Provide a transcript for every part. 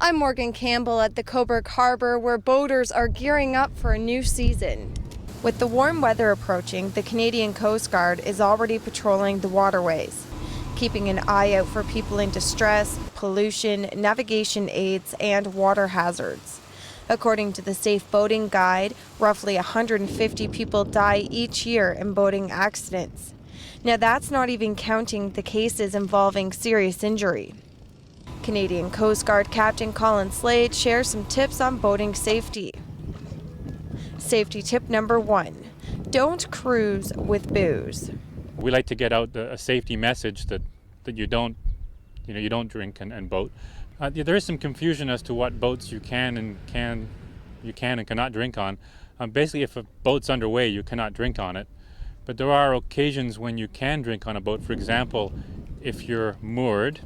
I'm Morgan Campbell at the Cobourg Harbour, where boaters are gearing up for a new season. With the warm weather approaching, the Canadian Coast Guard is already patrolling the waterways, keeping an eye out for people in distress, pollution, navigation aids, and water hazards. According to the Safe Boating Guide, roughly 150 people die each year in boating accidents. Now that's not even counting the cases involving serious injury. Canadian Coast Guard Captain Colin Slade shares some tips on boating safety. Safety tip number 1, don't cruise with booze. We like to get out a safety message that you don't drink and boat. There is some confusion as to what boats you can and cannot drink on. Basically, if a boat's underway, you cannot drink on it. But there are occasions when you can drink on a boat. For example, if you're moored,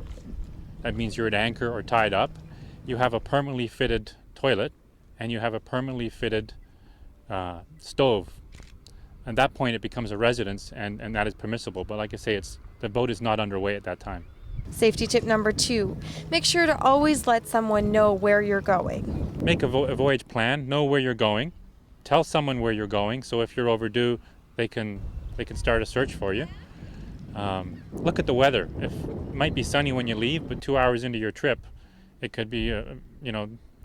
that means you're at anchor or tied up, you have a permanently fitted toilet, and you have a permanently fitted stove. At that point, it becomes a residence, and that is permissible. But like I say, the boat is not underway at that time. Safety tip number 2, make sure to always let someone know where you're going. Make a voyage plan, know where you're going, tell someone where you're going, so if you're overdue, they can start a search for you. Look at the weather. It might be sunny when you leave, but 2 hours into your trip, it could be a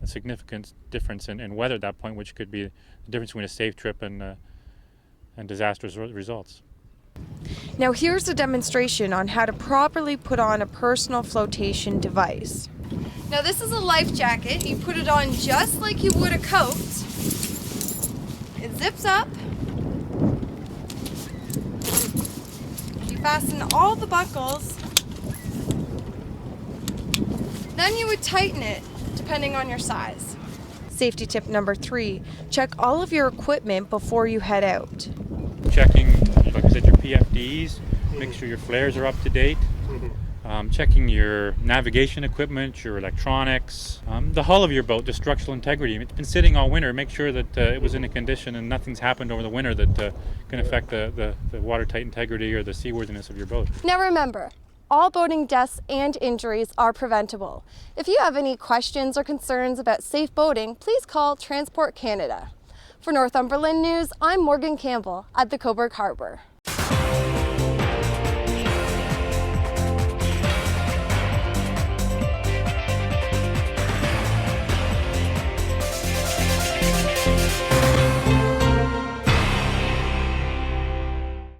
significant difference in weather at that point, which could be the difference between a safe trip and disastrous results. Now here's a demonstration on how to properly put on a personal flotation device. Now this is a life jacket. You put it on just like you would a coat. It zips up. You fasten all the buckles. Then you would tighten it depending on your size. Safety tip number 3, check all of your equipment before you head out. Checking, like I said, your PFDs, make sure your flares are up to date. Checking your navigation equipment, your electronics, the hull of your boat, the structural integrity. It's been sitting all winter. Make sure that it was in a condition and nothing's happened over the winter that can affect the watertight integrity or the seaworthiness of your boat. Now remember, all boating deaths and injuries are preventable. If you have any questions or concerns about safe boating, please call Transport Canada. For Northumberland News, I'm Morgan Campbell at the Cobourg Harbour.